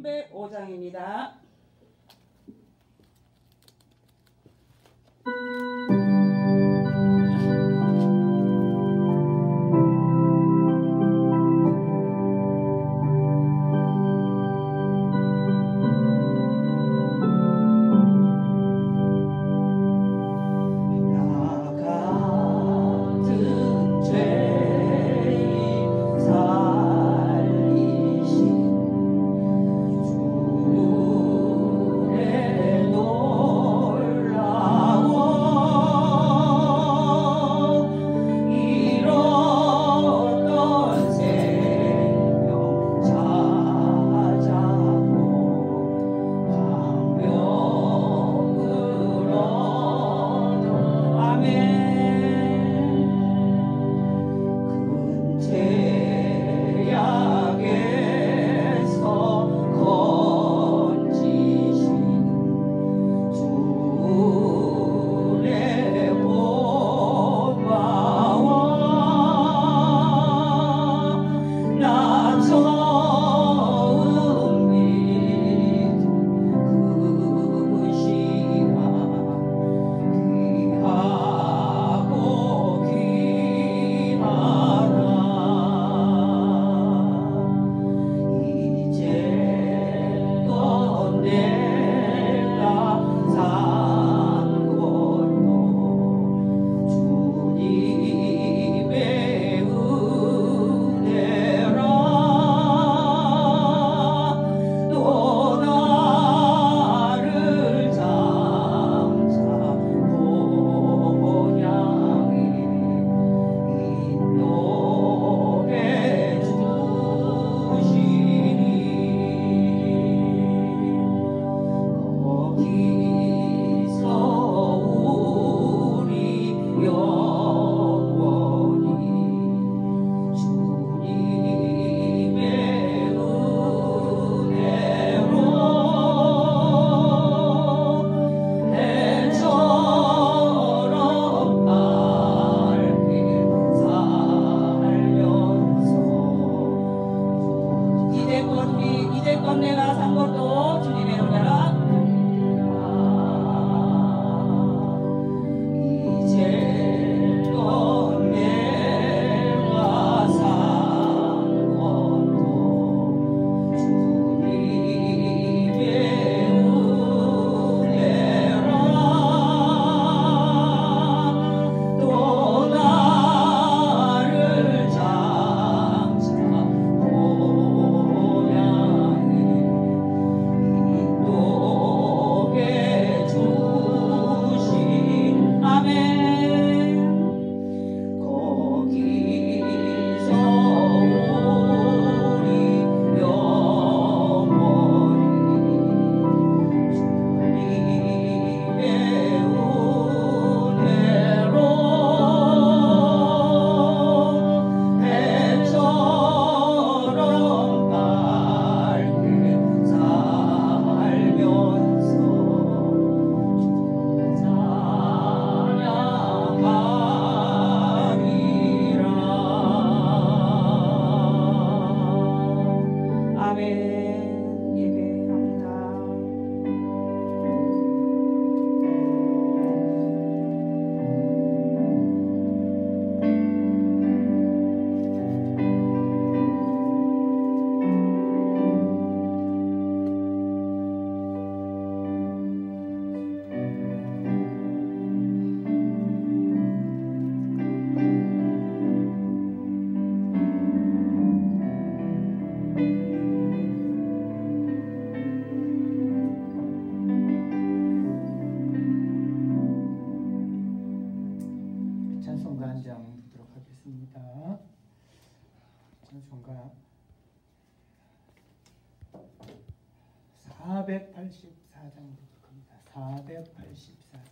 305장입니다. 찬송가 484장부터 갑니다. 484장.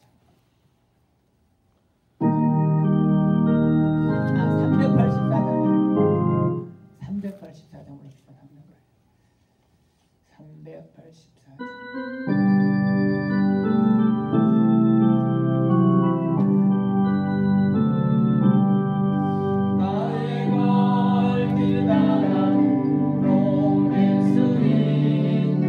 384장으로 시작합니다. 384장. 나의 갈 길 따라 우러낼 수 있는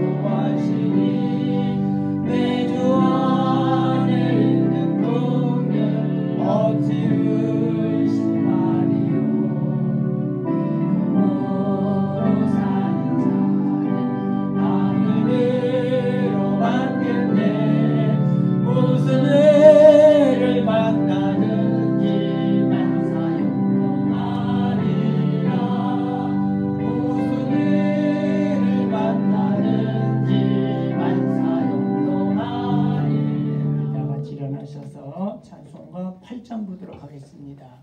하도록 하겠습니다.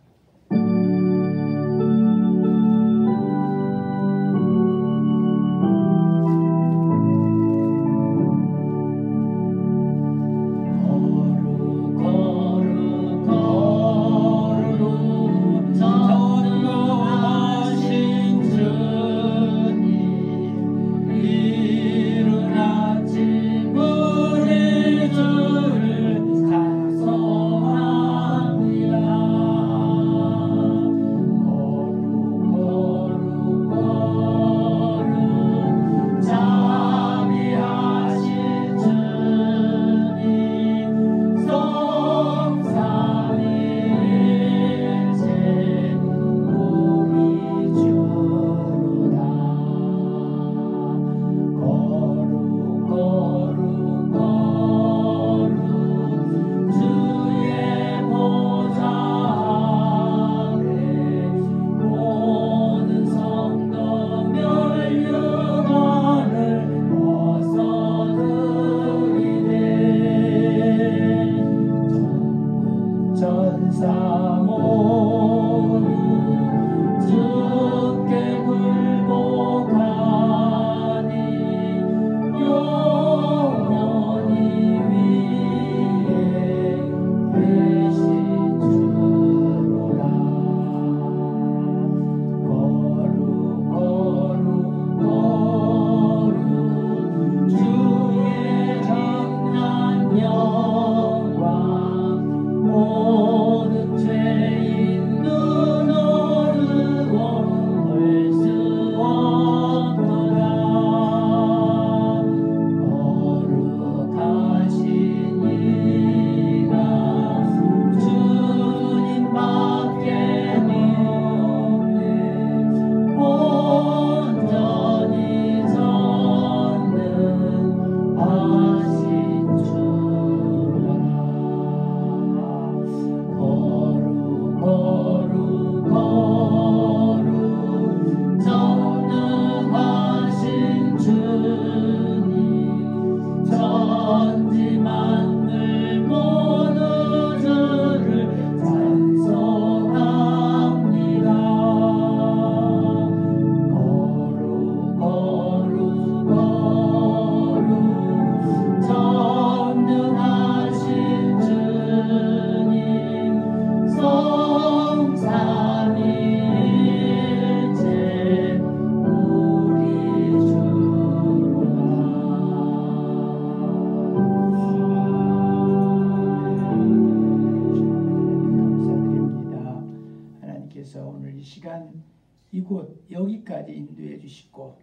이곳 여기까지 인도해 주시고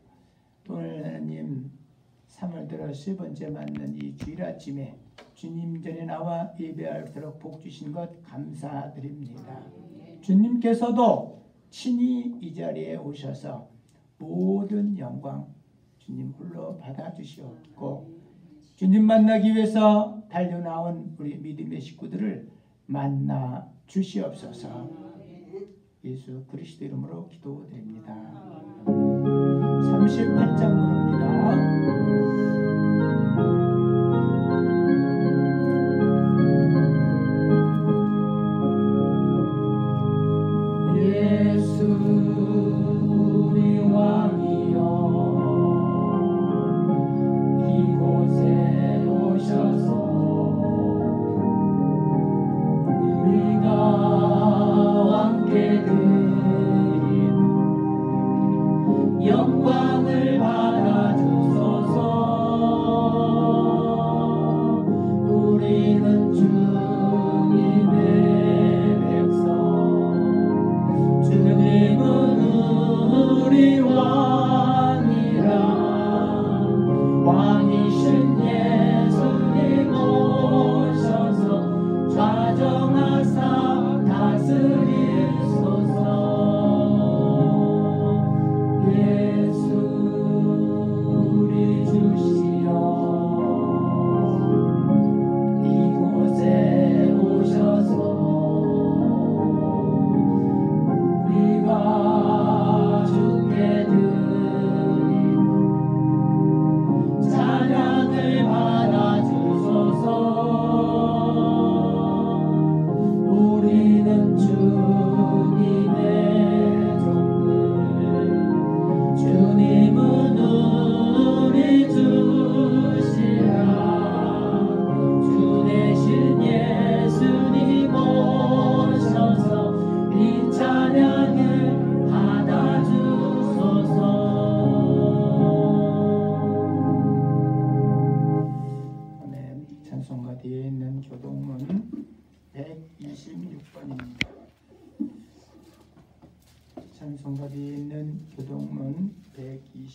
또 오늘 하나님 3월 들어 세 번째 맞는 이 주일 아침에 주님 전에 나와 예배하도록 복 주신 것 감사드립니다. 주님께서도 친히 이 자리에 오셔서 모든 영광 주님 홀로 받아주시옵고 주님 만나기 위해서 달려나온 우리 믿음의 식구들을 만나 주시옵소서. 예수 그리스도 이름으로 기도드립니다. 38장 부릅니다. 영광을 받아주소서. 우리는 주님의 백성, 주님은 우리 왕이라. 왕이신 예수님 오셔서 좌정하사 다스리소서. 자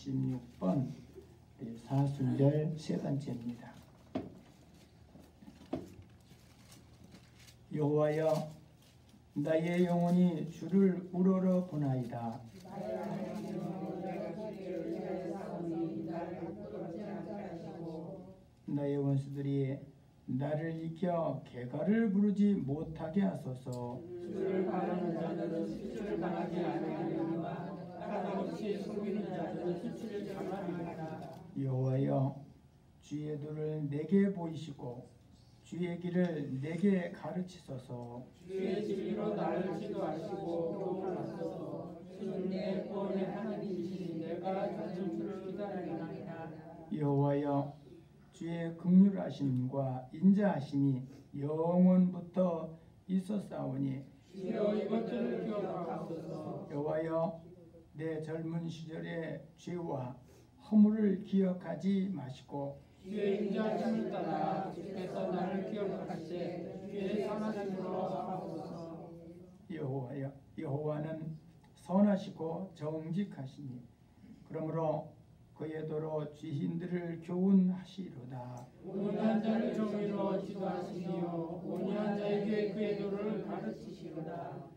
86번 사순절 세 번째입니다. 여호와여 나의 영혼이 주를 우러러 보나이다. 나의 원수들이 나를 이겨 개가를 부르지 못하게 하소서. 주를 바라는 자들은 수치를 당하지 아니하리라. 까닭없이 속이는 자들은 수치를 당하리라. 여호와여 주의 도를 내게 보이시고 주의 길을 내게 가르치소서. 주의 진리로 나를 지도하시고 도움을 하소서. 주는 내 구원의 하나님이시니 내가 주는 주를 기다리나이다. 여호와여 주의 긍휼하심과 인자하심이 영원부터 있었사오니 주여 이것들을 기억하소서. 여호와여 내 젊은 시절의 죄와 허물을 기억하지 마시고 주의 인자하심을 따라 주께서 나를 기억하시되 주의 선하심으로 하소서. 여호와여 여호와는 선하시고 정직하시니 그러므로 그의 도로 죄인들을 교훈하시리로다. 온유한 자를 정의로 지도하시며 온유한 자에게 그의 도를 가르치시리로다.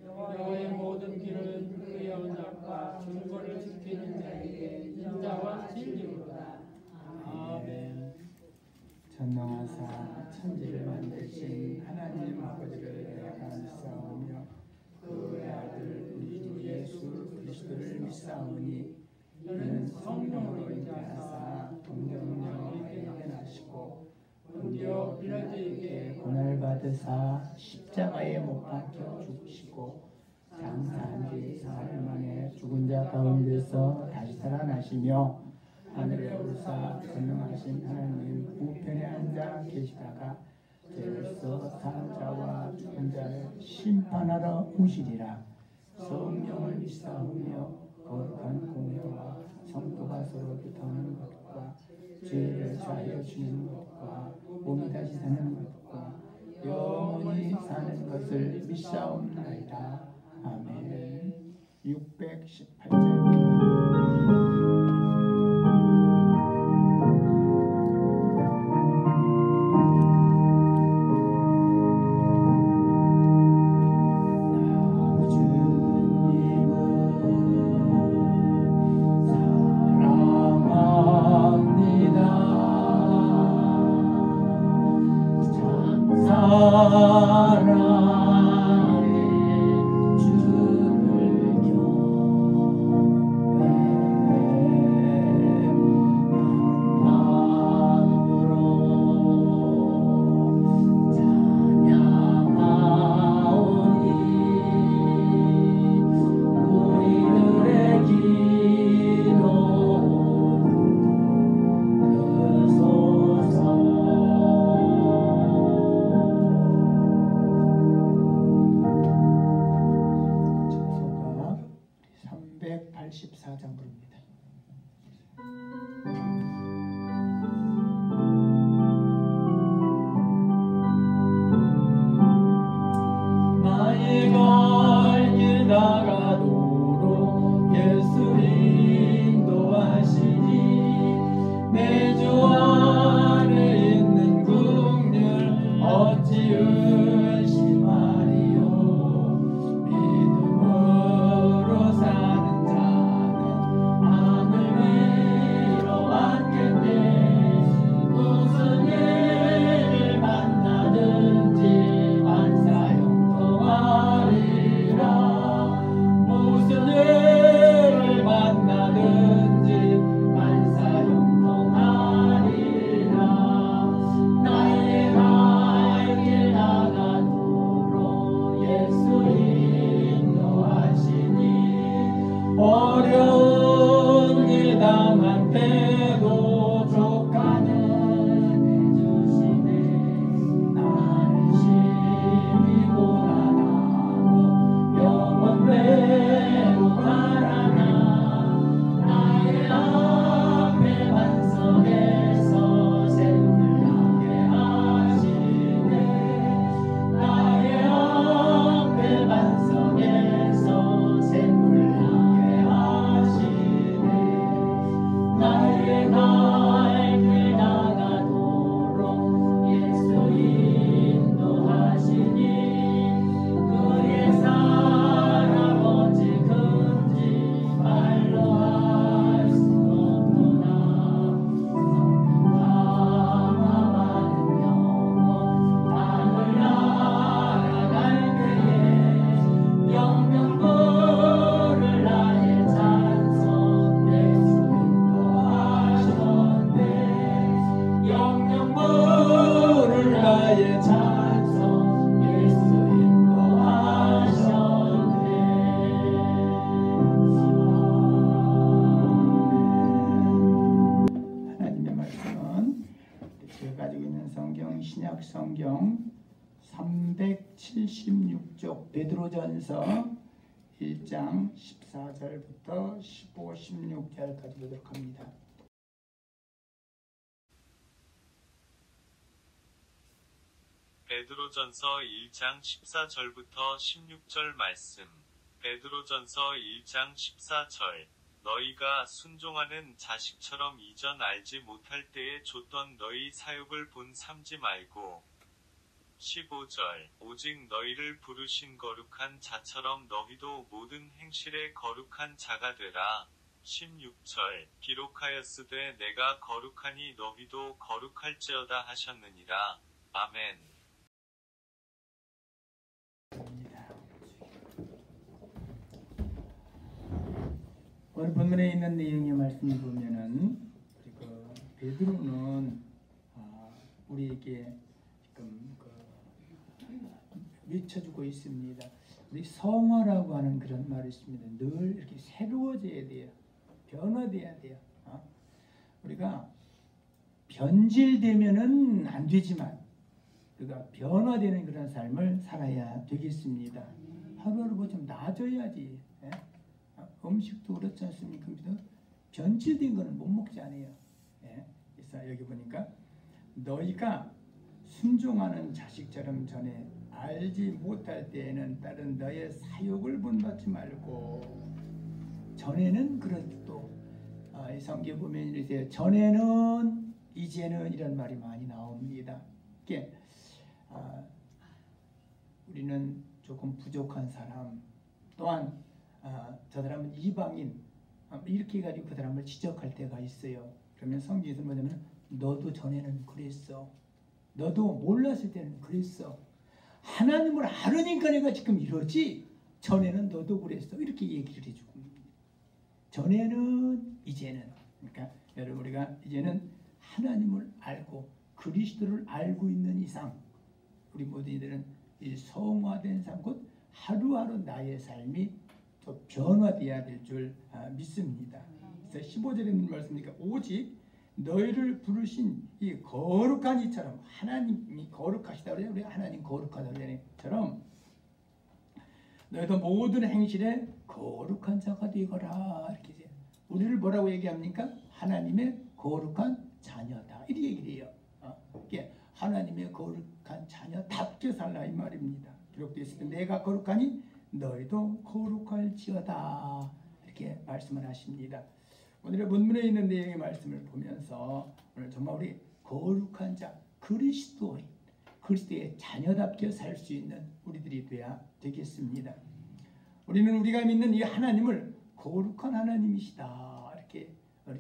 여호와의 모든 길은 그의 언약과 증거를 지키는 자에게 인자와 진리로다. 아멘. 전능하사 천지를 만드신 하나님 아버지를 내가 믿사오며 그의 아들 우리 주 예수 그리스도를 믿사오니 이는 성령으로 인하사 동정녀에게 나시고 본디오 빌라도에게 고난을 받으사 십자가에 못 박혀 죽으시고 장사한 뒤 사흘 만에 죽은 자 가운데서 다시 살아나시며 하늘에 오르사 전능하신 하나님 우편에 앉아 계시다가 죄로서 사는 자와 죽은 자를 심판하러 오시리라. 성령을 믿사오며 거룩한 공회와 성도가 서로 교통하는 것과 죄를 사하여 주는 것과 몸이 다시 사는 것과 영원히 사는 것을 믿사옵나이다. 아멘. 618절입니다. 마지막 성경 376쪽 베드로전서 1장 14절부터 15, 16절까지 보도록 합니다. 베드로전서 1장 14절부터 16절 말씀. 베드로전서 1장 14절. 너희가 순종하는 자식처럼 이전 알지 못할 때에 줬던 너희 사욕을 본 삼지 말고. 15절. 오직 너희를 부르신 거룩한 자처럼 너희도 모든 행실에 거룩한 자가 되라. 16절. 기록하였으되 내가 거룩하니 너희도 거룩할지어다 하셨느니라. 아멘. 오늘 본문에 있는 내용의 말씀을 보면은 베드로는 우리에게 지금 외쳐주고 있습니다. 우리 성화라고 하는 그런 말이 있습니다. 늘 이렇게 새로워져야 돼요. 변화돼야 돼요. 우리가 변질되면은 안 되지만 우리가 변화되는 그런 삶을 살아야 되겠습니다. 하루하루 좀 나아져야지. 예? 음식도 그렇지 않습니까? 변질된 거는 못 먹지 않아요. 예? 그래서 여기 보니까 너희가 순종하는 자식처럼 전에 알지 못할 때에는 다른 너의 사욕을 본받지 말고. 전에는 그런 또 성경 보면 이렇게 전에는 이제는 이런 말이 많이 나옵니다. 이게 우리는 조금 부족한 사람, 또한 저 사람은 이방인, 이렇게 해가지고 그 사람을 지적할 때가 있어요. 그러면 성경에서 뭐냐면 너도 전에는 그랬어. 너도 몰랐을 때는 그랬어. 하나님을 알으니까 내가 지금 이러지. 전에는 너도 그랬어. 이렇게 얘기를 해주고 전에는 이제는. 그러니까 여러분 우리가 이제는 하나님을 알고 그리스도를 알고 있는 이상 우리 모든 이들은 이 성화된 삶, 곧 하루하루 나의 삶이 또 변화되어야 될 줄 믿습니다. 그래서 15절에 있는 말씀이니까 오직 너희를 부르신 이 거룩한 이처럼, 하나님이 거룩하시다 그래요. 우리 하나님 거룩하다 그러잖아요.처럼 너희도 모든 행실에 거룩한 자가 되거라. 이렇게 돼요. 우리를 뭐라고 얘기합니까? 하나님의 거룩한 자녀다. 이렇게 얘기를 해요. 이게 하나님의 거룩한 자녀답게 살라 이 말입니다. 기록되어 있을 때 내가 거룩하니 너희도 거룩할지어다. 이렇게 말씀을 하십니다. 오늘의 본문에 있는 내용의 말씀을 보면서 오늘 정말 우리 거룩한 자, 그리스도의 자녀답게 살 수 있는 우리들이 돼야 되겠습니다. 우리는 우리가 믿는 이 하나님을 거룩한 하나님이시다. 이렇게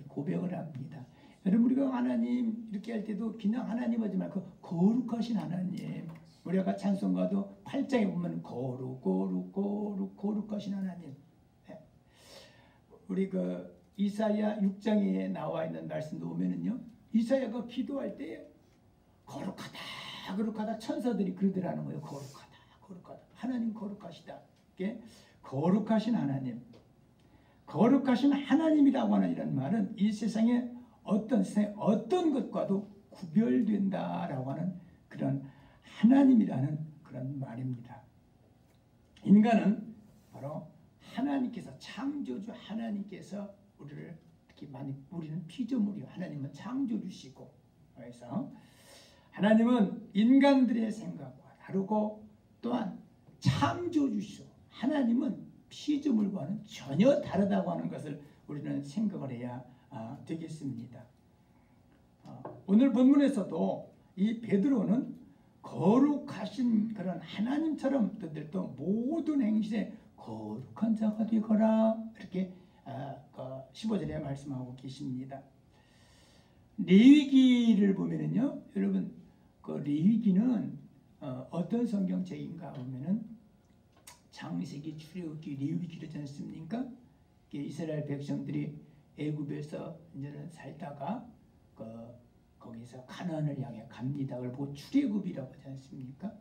고백을 합니다. 여러분 우리가 하나님 이렇게 할 때도 그냥 하나님 하지 말고 거룩하신 하나님. 우리가 찬송가도 8장에 보면 거룩하신 하나님. 우리 이사야 6장에 나와 있는 말씀도 보면은요, 이사야가 기도할 때 거룩하다 천사들이 그러더라는 거예요. 거룩하다 하나님 거룩하시다. 이게 거룩하신 하나님, 거룩하신 하나님이라고 하는 이런 말은 이 세상에 어떤 것과도 구별된다라고 하는 그런 하나님이라는 그런 말입니다. 인간은 바로 하나님께서, 창조주 하나님께서 우리를 이렇게 우리는 피조물이요, 하나님은 창조주시고, 그래서 하나님은 인간들의 생각과 다르고 또한 창조주시오, 하나님은 피조물과는 전혀 다르다고 하는 것을 우리는 생각을 해야 되겠습니다. 오늘 본문에서도 이 베드로는 거룩하신 그런 하나님처럼 너희들도 모든 행실에 거룩한 자가 되거라. 이렇게 15절에 말씀하고 계십니다. 레위기를 보면은요, 여러분 레위기는 어떤 성경책인가 보면은 창세기, 출애굽기, 레위기지 않습니까? 이스라엘 백성들이 애굽에서 이제는 살다가 거기서 가나안을 향해 갑니다. 그걸 보고 출애굽이라고 하지 않습니까?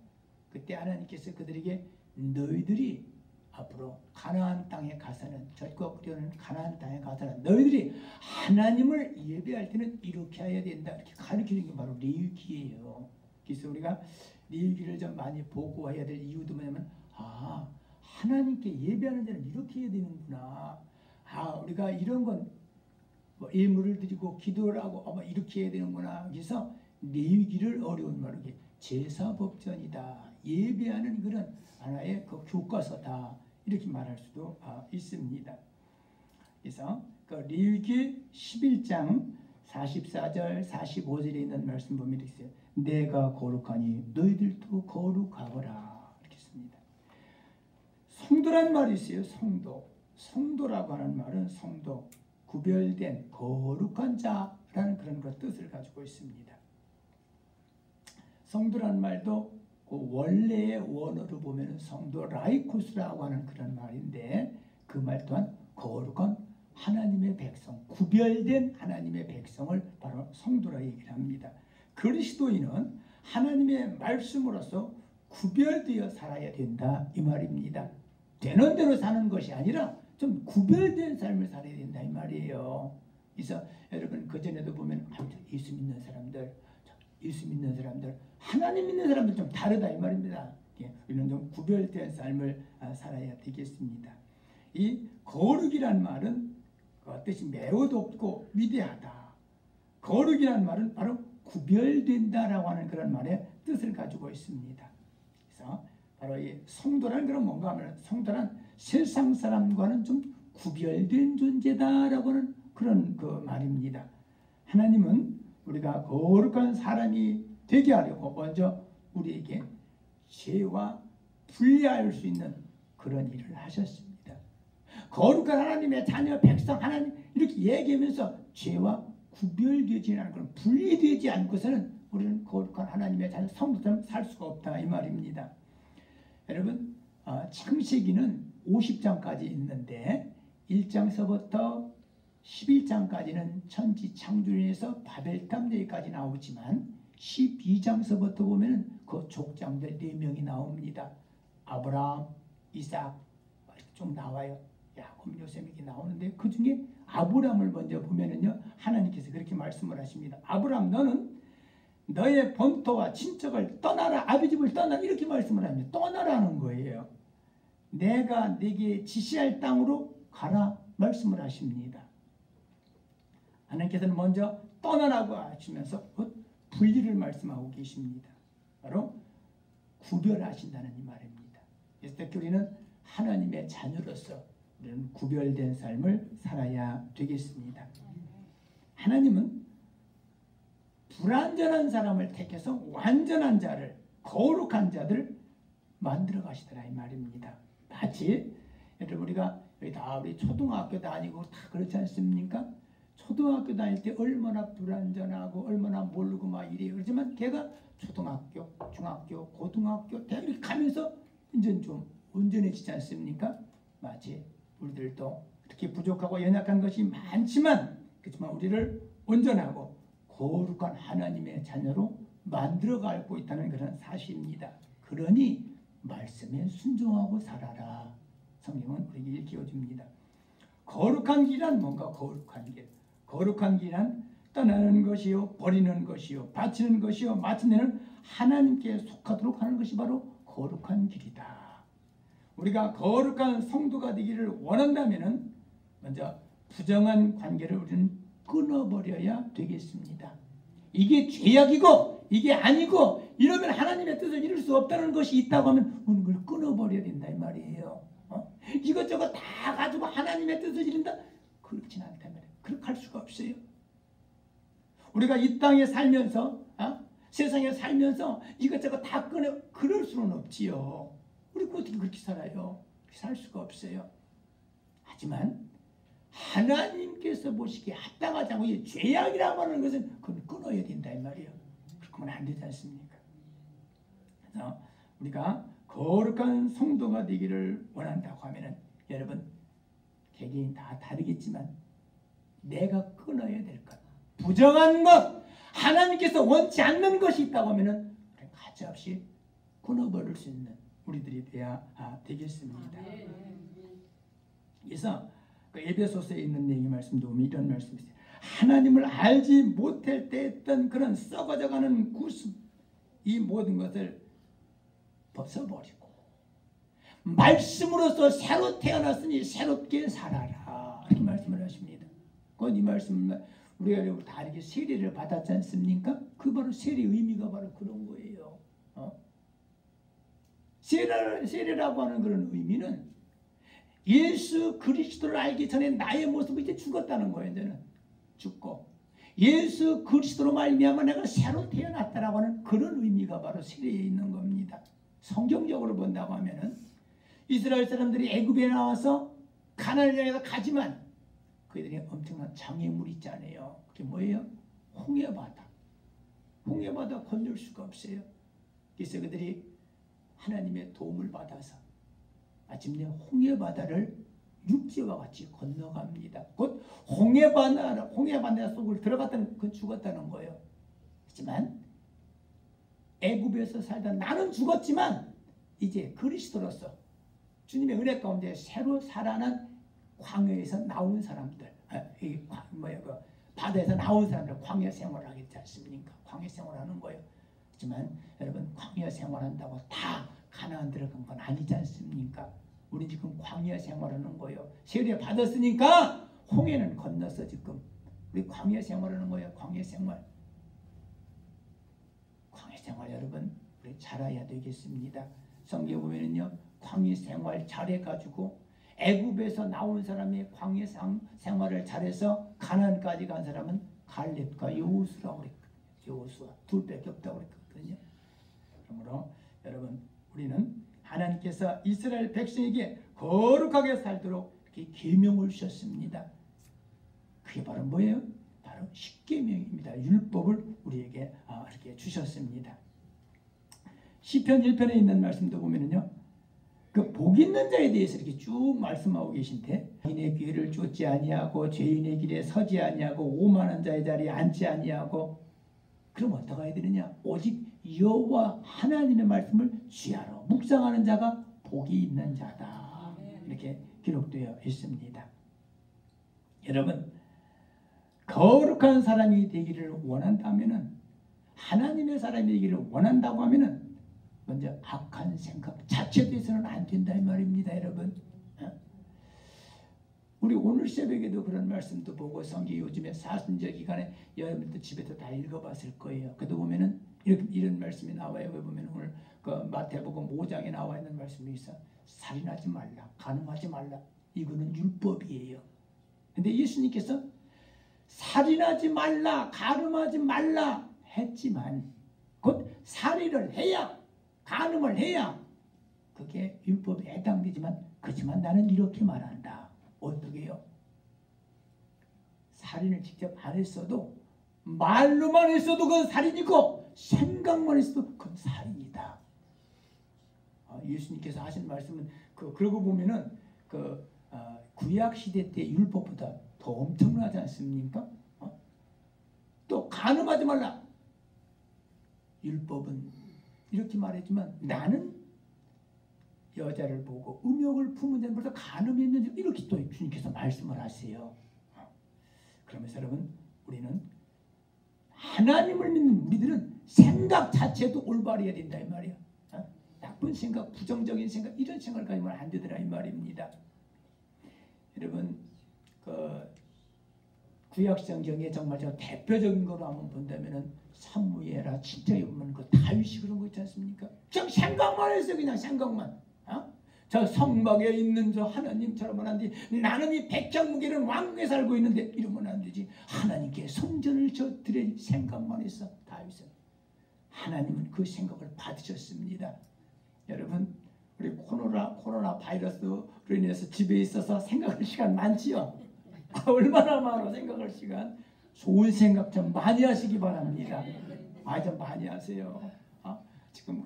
그때 하나님께서 그들에게 너희들이 앞으로 가나안 땅에 가서는, 젖과 끓여는 가나안 땅에 가서는 너희들이 하나님을 예배할 때는 이렇게 해야 된다. 이렇게 가르치는 게 바로 레위기예요. 그래서 우리가 레위기를 좀 많이 보고 해야 될 이유도 뭐냐면 하나님께 예배하는 자는 이렇게 해야 되는구나. 우리가 이런 건 뭐 예물을 드리고 기도를 하고 이렇게 해야 되는구나. 그래서 레위기를 어려운 말로 제사법전이다. 예배하는 그런 하나의 그 교과서다. 이렇게 말할 수도 있습니다. 그래서 그 레위기 11장 44절 45절에 있는 말씀 보면 이렇게 있어요. 내가 거룩하니 너희들도 거룩하거라. 이렇게 씁니다. 성도란 말이 있어요. 성도라고 하는 말은 성도, 구별된 거룩한 자라는 그런 그 뜻을 가지고 있습니다. 성도란 말도 그 원래의 원어로 보면 성도 라이코스라고 하는 그런 말인데 그 말 또한 거룩한 하나님의 백성, 구별된 하나님의 백성을 바로 성도라 얘기를 합니다. 그리스도인은 하나님의 말씀으로서 구별되어 살아야 된다 이 말입니다. 되는 대로 사는 것이 아니라 좀 구별된 삶을 살아야 된다 이 말이에요. 그래서 여러분 그전에도 보면 예수 믿는 사람들, 하나님 믿는 사람들 좀 다르다 이 말입니다. 우리는 좀 구별된 삶을 살아야 되겠습니다. 이 거룩이란 말은 그 뜻이 매우 높고 위대하다. 거룩이란 말은 바로 구별된다라고 하는 그런 말의 뜻을 가지고 있습니다. 그래서 바로 이 성도란 그런 뭔가 하면 성도란 세상 사람과는 좀 구별된 존재다라고 하는 그런 그 말입니다. 하나님은 우리가 거룩한 사람이 되게 하려고 먼저 우리에게 죄와 분리할 수 있는 그런 일을 하셨습니다. 거룩한 하나님의 자녀 백성 하나님 이렇게 얘기하면서 죄와 구별되지 않고 분리되지 않고서는 우리는 거룩한 하나님의 자녀 성도처럼 살 수가 없다 이 말입니다. 여러분 창세기는 50장까지 있는데 1장서부터 11장까지는 천지 창조에서 바벨탑 얘기까지 나오지만 12장서부터 보면 그 족장들 4명이 나옵니다. 아브라함, 이삭 쭉 나와요. 야곱, 요셉 이렇게 나오는데 그 중에 아브라함을 먼저 보면은요 하나님께서 그렇게 말씀을 하십니다. 아브라함 너는 너의 본토와 친척을 떠나라, 아비집을 떠나라 이렇게 말씀을 합니다. 떠나라는 거예요. 내가 네게 지시할 땅으로 가라 말씀을 하십니다. 하나님께서는 먼저 떠나라고 하시면서 분리를 말씀하고 계십니다. 바로 구별하신다는 이 말입니다. 그래서 특히 우리는 하나님의 자녀로서 우리는 구별된 삶을 살아야 되겠습니다. 하나님은 불완전한 사람을 택해서 완전한 자를, 거룩한 자들을 만들어 가시더라 이 말입니다. 마치 여러분 우리가 여기 다 우리 초등학교 다니고 다 그렇지 않습니까? 초등학교 다닐 때 얼마나 불완전하고 얼마나 모르고 막 이래요. 그렇지만 걔가 초등학교, 중학교, 고등학교, 대학 이렇게 가면서 이제 좀 온전해지지 않습니까? 마치 우리들도 그렇게 부족하고 연약한 것이 많지만 그렇지만 우리를 온전하고 거룩한 하나님의 자녀로 만들어가고 있다는 그런 사실입니다. 그러니 말씀에 순종하고 살아라. 성경은 우리에게 이렇게 해줍니다. 거룩한 길은 뭔가 거룩한 길. 거룩한 길은 떠나는 것이요, 버리는 것이요, 바치는 것이요, 마침내는 하나님께 속하도록 하는 것이 바로 거룩한 길이다. 우리가 거룩한 성도가 되기를 원한다면 먼저 부정한 관계를 우리는 끊어버려야 되겠습니다. 이게 죄악이고 이게 아니고 이러면 하나님의 뜻을 이룰 수 없다는 것이 있다고 하면 우리는 그걸 끊어버려야 된다 이 말이에요. 이것저것 다 가지고 하나님의 뜻을 이룬다? 그렇진 않다면 그렇게 할 수가 없어요. 우리가 이 땅에 살면서 세상에 살면서 이것저것 다 끊어 그럴 수는 없지요. 우리 어떻게 그렇게 살아요? 그렇게 살 수가 없어요. 하지만 하나님께서 보시기에 합당하지 않고 이 죄악이라고 하는 것은 그건 끊어야 된다 이 말이에요. 그렇게 하면 안 되지 않습니까? 그래서 우리가 거룩한 성도가 되기를 원한다고 하면은 여러분 개개인 다 다르겠지만 내가 끊어야 될 것, 부정한 것, 하나님께서 원치 않는 것이 있다고 하면은 가차없이 끊어버릴 수 있는 우리들이 돼야 되겠습니다. 그래서 그 에베소서에 있는 얘기 말씀도 보면 이런 말씀이 있어요. 하나님을 알지 못할 때 했던 그런 썩어져가는 구습, 이 모든 것을 벗어버리고 말씀으로서 새로 태어났으니 새롭게 살아라 이렇게 말씀을 하십니다. 이 말씀을 우리가 다 이렇게 세례를 받았지 않습니까? 그 바로 세례 의미가 바로 그런 거예요. 세례라고 하는 그런 의미는 예수 그리스도를 알기 전에 나의 모습이 이제 죽었다는 거예요. 이제는 죽고 예수 그리스도로 말미암아 내가 새로 태어났다라고 하는 그런 의미가 바로 세례에 있는 겁니다. 성경적으로 본다고 하면은 이스라엘 사람들이 애굽에 나와서 가나안을 향해서 가지만 그들이 엄청난 장애물이 있잖아요. 그게 뭐예요? 홍해바다. 홍해바다 건널 수가 없어요. 그래서 그들이 하나님의 도움을 받아서 마침내 홍해바다를 육지와 같이 건너갑니다. 곧 홍해바다 속을 들어갔다는 건 죽었다는 거예요. 하지만 애굽에서 살던 나는 죽었지만 이제 그리스도로서 주님의 은혜 가운데 새로 살아난 광야에서 나온 사람들, 바다에서 나온 사람들 광야 생활을 하겠지 않습니까? 광야 생활하는 거예요. 하지만 여러분 광야 생활한다고 다 가나안 들어간 건 아니지 않습니까? 우리 지금 광야 생활하는 거예요. 세례 받았으니까 홍해는 건너서 지금 우리 광야 생활하는 거예요. 광야 생활. 광야 생활 여러분 우리 잘해야 되겠습니다. 성경에 보면은요 광야 생활 잘해가지고 애굽에서 나온 사람이 광야 생활을 잘해서 가나안까지 간 사람은 갈렙과 여호수라고 그랬거든요. 여호수아 둘밖에 없다고 그랬거든요. 그러므로 여러분 우리는 하나님께서 이스라엘 백성에게 거룩하게 살도록 이렇게 계명을 주셨습니다. 그게 바로 뭐예요? 바로 십계명입니다. 율법을 우리에게 이렇게 주셨습니다. 시편 1편에 있는 말씀도 보면은요. 그 복 있는 자에 대해서 이렇게 쭉 말씀하고 계신데 죄인의 길을 쫓지 아니하고 죄인의 길에 서지 아니하고 오만한 자의 자리에 앉지 아니하고 그럼 어떻게 해야 되느냐? 오직 여호와 하나님의 말씀을 취하러 묵상하는 자가 복이 있는 자다. 이렇게 기록되어 있습니다. 여러분 거룩한 사람이 되기를 원한다면은 하나님의 사람이 되기를 원한다고 하면은 먼저 악한 생각 자체에 대해서는 안 된다 이 말입니다. 여러분 우리 오늘 새벽에도 그런 말씀도 보고 성경 요즘에 사순절 기간에 여러분들 집에서 다 읽어봤을 거예요. 그래도 보면은 이런 말씀이 나와요. 왜 보면 오늘 그 마태복음 5장에 나와 있는 말씀이 있어. 살인하지 말라, 간음하지 말라. 이거는 율법이에요. 근데 예수님께서 살인하지 말라, 간음하지 말라 했지만 곧 살인을 해야 간음을 해야 그게 율법에 해당되지만 그렇지만 나는 이렇게 말한다. 어떻게 해요? 살인을 직접 안 했어도 말로만 했어도 그건 살인이고 생각만 했어도 그건 살인이다. 예수님께서 하신 말씀은 그러고 보면은 구약 시대 때 율법보다 더 엄청나지 않습니까? 또 간음하지 말라. 율법은 이렇게 말했지만 나는 여자를 보고 음욕을 품은 자는 벌써 간음했는지 이렇게 또 주님께서 말씀을 하세요. 그러면서 여러분 우리는 하나님을 믿는 우리들은 생각 자체도 올바르야 된다 이 말이야. 나쁜 생각, 부정적인 생각 이런 생각을 가지면 안 되더라 이 말입니다. 여러분 구약성경에 정말 저 대표적인 거로 한번 본다면은 사무엘아 진짜 보면 그 다윗이 그런 거 있지 않습니까? 그냥 생각만 했어요. 그냥 생각만. 저 성막에 있는 저 하나님처럼은 안 돼. 나는 이 백향무기는 왕국에 살고 있는데 이러면 안 되지. 하나님께 성전을 저 드릴 생각만 했어. 다윗은. 하나님은 그 생각을 받으셨습니다. 여러분 우리 코로나 바이러스로 인해서 집에 있어서 생각할 시간 많지요? 얼마나 많아 생각할 시간. 좋은 생각 좀 많이 하시기 바랍니다. 좀 많이 하세요. 지금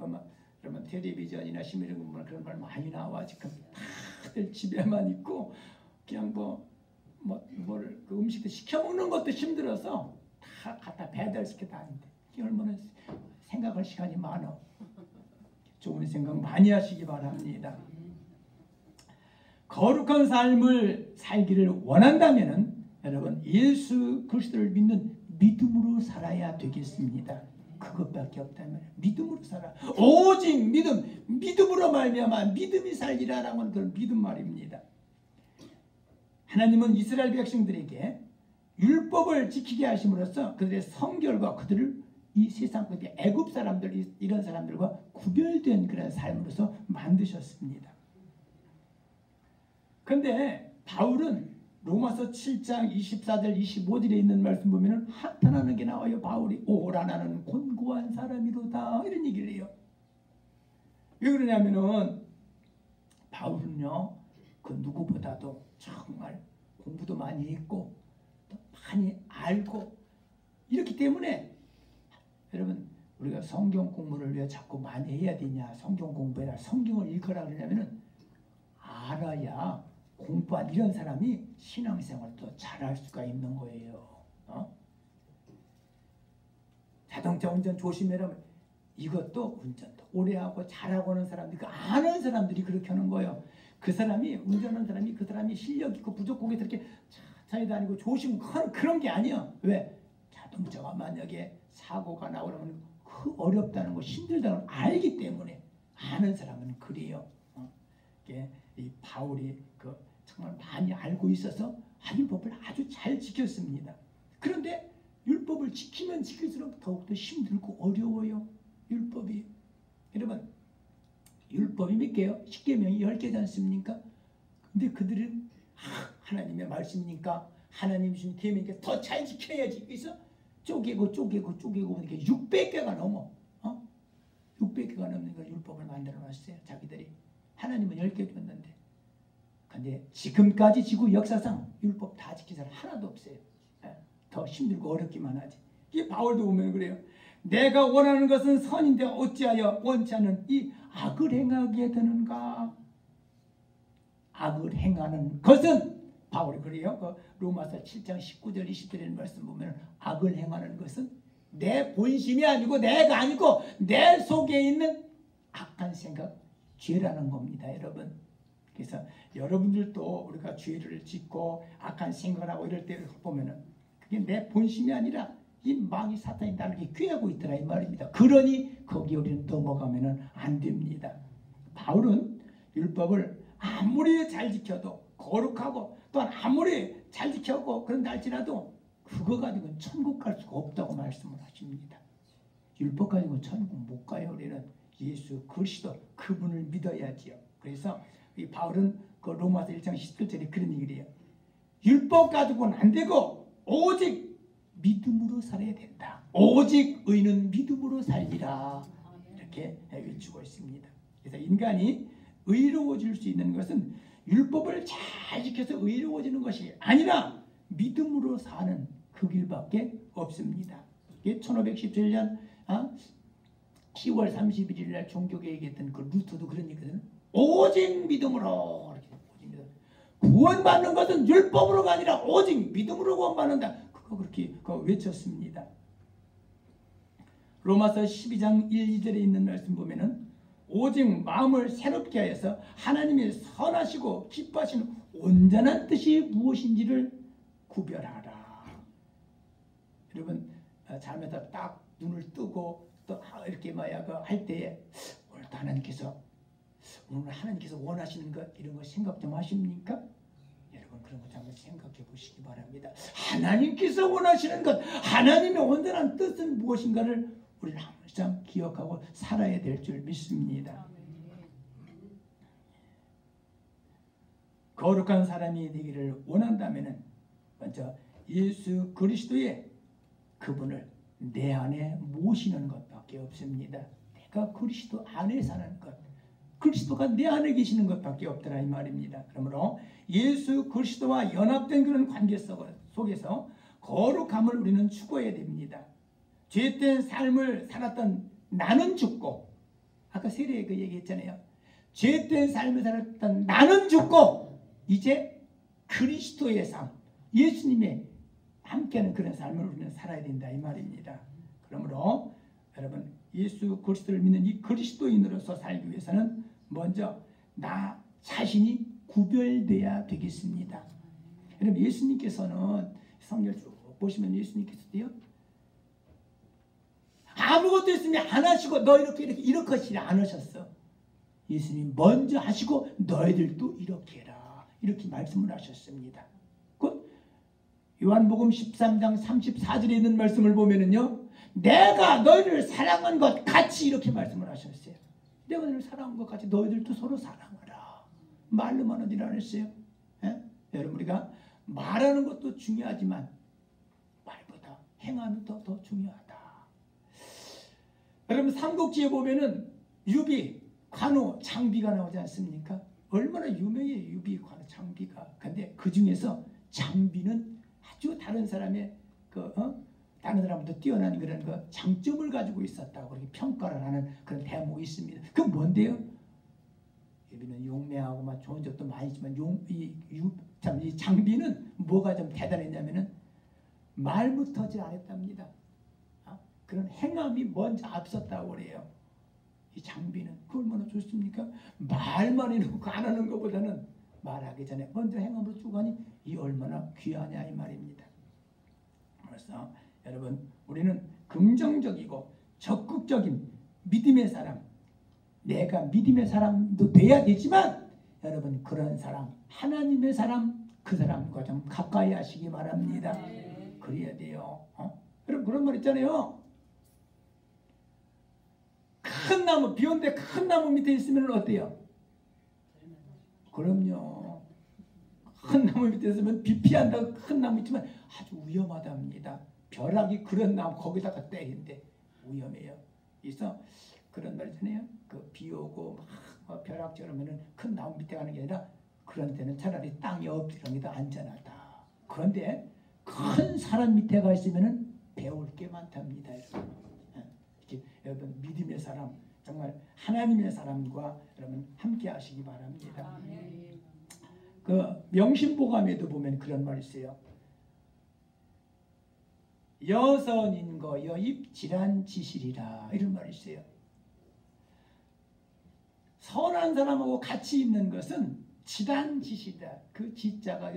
그러면 텔레비전이나 시민을 보면 그런 말 많이 나와. 지금 다들 집에만 있고 그냥 그 음식도 시켜 먹는 것도 힘들어서 다 갖다 배달시켜 다니는데 얼마나 생각할 시간이 많아. 좋은 생각 많이 하시기 바랍니다. 거룩한 삶을 살기를 원한다면은 여러분 예수 그리스도를 믿는 믿음으로 살아야 되겠습니다. 그것밖에 없다면 믿음으로 살아. 오직 믿음으로 말미암아 믿음이 살리라라는 그런 믿음 말입니다. 하나님은 이스라엘 백성들에게 율법을 지키게 하심으로써 그들의 성결과 그들을 이 세상 애굽 사람들 이런 사람들과 구별된 그런 삶으로서 만드셨습니다. 그런데 바울은 로마서 7장 24절 25절에 있는 말씀 보면은 한탄하는 게 나와요. 바울이 오라 나는 곤고한 사람이로다 이런 얘기를 해요. 왜 그러냐면은 바울은요 그 누구보다도 정말 공부도 많이 했고 또 많이 알고 이렇기 때문에 여러분 우리가 성경 공부를 왜 자꾸 많이 해야 되냐, 성경 공부해라, 성경을 읽어라 그러냐면은 알아야 공부한 이런 사람이 신앙생활도 잘할 수가 있는 거예요. 자동차 운전 조심해라. 이것도 운전도 오래 하고 잘하고 하는 사람들이 그 아는 사람들이 그렇게 하는 거예요. 그 사람이 운전하는 사람이 그 사람이 실력 있고 부족하게 이렇게 천천히 다니고 조심하는 그런 게 아니야. 왜? 자동차가 만약에 사고가 나오려면 그 어렵다는 거 힘들다는 걸 알기 때문에 아는 사람은 그래요. 이 바울이 정말 많이 알고 있어서 율법을 아주 잘 지켰습니다. 그런데 율법을 지키면 지킬수록 더욱더 힘들고 어려워요. 율법이. 여러분 율법이 몇 개요? 10계명이 10개지 않습니까? 근데 그들은 하나님의 말씀이니까 하나님 주신 계명이니까 더 잘 지켜야지. 그래서 쪼개고 이렇게 600개가 넘어. 600개가 넘는 걸 율법을 만들어 놨어요. 자기들이. 하나님은 10개 줬는데. 근데 지금까지 지구 역사상 율법 다 지킨 사람 하나도 없어요. 더 힘들고 어렵기만 하지. 이게 바울도 보면 그래요. 내가 원하는 것은 선인데 어찌하여 원치 않는 이 악을 행하게 되는가. 악을 행하는 것은 바울이 그래요. 로마서 7장 19절 20절의 말씀 보면 악을 행하는 것은 내 본심이 아니고 내가 아니고 내 속에 있는 악한 생각, 죄라는 겁니다. 여러분. 그래서 여러분들도 우리가 죄를 짓고 악한 생각을 하고 이럴 때 보면은 그게 내 본심이 아니라 이 마귀 사탄이 나를 꾀하고 있더라 이 말입니다. 그러니 거기 우리는 넘어가면은 안 됩니다. 바울은 율법을 아무리 잘 지켜도 거룩하고 또한 아무리 잘 지켜고 그런다 할지라도 그거 가지고는 천국 갈 수가 없다고 말씀을 하십니다. 율법 가지고 천국 못 가요. 우리는 예수 그리스도 그분을 믿어야지요. 그래서 이 바울은 그 로마서 1장 17절에 그런 얘기를 해요. 율법 가지고는 안 되고 오직 믿음으로 살아야 된다. 오직 의는 믿음으로 살리라. 이렇게 외치고 있습니다. 그래서 인간이 의로워질 수 있는 것은 율법을 잘 지켜서 의로워지는 것이 아니라 믿음으로 사는 그 길밖에 없습니다. 1517년 10월 31일 날 종교계에 얘기했던 그 루터도 그런 얘기거든요. 오직 믿음으로. 구원받는 것은 율법으로가 아니라 오직 믿음으로 구원받는다. 그거 그렇게 외쳤습니다. 로마서 12장 1, 2절에 있는 말씀 보면은 오직 마음을 새롭게 하여서 하나님의 선하시고 기뻐하시는 온전한 뜻이 무엇인지를 구별하라. 여러분 잠에서 딱 눈을 뜨고 또 이렇게 할 때에 오늘 하나님께서 원하시는 것 이런 거 생각 좀 하십니까? 여러분 그런 거 한번 생각해 보시기 바랍니다. 하나님께서 원하시는 것, 하나님의 온전한 뜻은 무엇인가를 우리는 항상 기억하고 살아야 될 줄 믿습니다. 거룩한 사람이 되기를 원한다면 먼저 예수 그리스도의 그분을 내 안에 모시는 것밖에 없습니다. 내가 그리스도 안에 사는 것, 그리스도가 내 안에 계시는 것밖에 없더라 이 말입니다. 그러므로 예수 그리스도와 연합된 그런 관계 속에서 거룩함을 우리는 추구해야 됩니다. 죄된 삶을 살았던 나는 죽고, 아까 세례 그 얘기했잖아요. 죄된 삶을 살았던 나는 죽고 이제 그리스도의 삶, 예수님의 함께하는 그런 삶을 우리는 살아야 된다 이 말입니다. 그러므로 여러분 예수 그리스도를 믿는 이 그리스도인으로서 살기 위해서는 먼저 나 자신이 구별돼야 되겠습니다. 여러분 예수님께서는 성경 쭉 보시면 예수님께서도요 아무것도 예수님이 안 하시고 너 이렇게 하시지 않으셨어. 예수님이 먼저 하시고 너희들도 이렇게 해라. 이렇게 말씀을 하셨습니다. 요한복음 13장 34절에 있는 말씀을 보면은요. 내가 너희를 사랑한 것 같이 이렇게 말씀을 하셨어요. 내가 너희를 사랑한 것 같이 너희들도 서로 사랑하라. 말로만 하지 않았어요. 예? 여러분 우리가 말하는 것도 중요하지만 말보다 행함이 더 중요하다. 여러분 삼국지에 보면은 유비, 관우, 장비가 나오지 않습니까? 얼마나 유명해요. 유비, 관우, 장비가. 근데 그 중에서 장비는 아주 다른 사람의 다른 사람보다 뛰어난 그런 장점을 가지고 있었다고 그렇게 평가를 하는 그런 대목이 있습니다. 그 뭔데요? 유비는 용맹하고 막 좋은 점도 많이 있지만 이 장비는 뭐가 좀 대단했냐면은 말 못하지 않았답니다. 그런 행함이 먼저 앞섰다고 그래요. 이 장비는 그 얼마나 좋습니까? 말만 해놓고 안 하는 것보다는 말하기 전에 먼저 행함으로 쭉 하니 이 얼마나 귀하냐 이 말입니다. 그래서 여러분 우리는 긍정적이고 적극적인 믿음의 사람, 내가 믿음의 사람도 돼야 되지만 여러분 그런 사람, 하나님의 사람, 그 사람과 좀 가까이 하시기 바랍니다. 그래야 돼요. 여러분 그런 말 있잖아요. 큰 나무, 비 오는데 큰 나무 밑에 있으면 어때요? 그럼요. 큰 나무 밑에 있으면 비 피한다고 큰 나무 있지만 아주 위험하답니다. 벼락이 그런 나무 거기다가 때리는데 위험해요. 그래서 그런 말 있잖아요. 그 비 오고 막 벼락처럼은 큰 나무 밑에 가는 게 아니라 그런 데는 차라리 땅에 엎드리는 게 더 안전하다. 그런데 큰 사람 밑에 가 있으면 배울 게 많답니다. 여러분 믿음의 사람, 정말 하나님의 사람과 여러분 함께 하시기 바랍니다. 그 명심보감에도 보면 그런 말이 있어요. 여선인거 여입 질환지실이라 이런 말이 있어요. 선한 사람하고 같이 있는 것은 질환지실이다. 그 지자가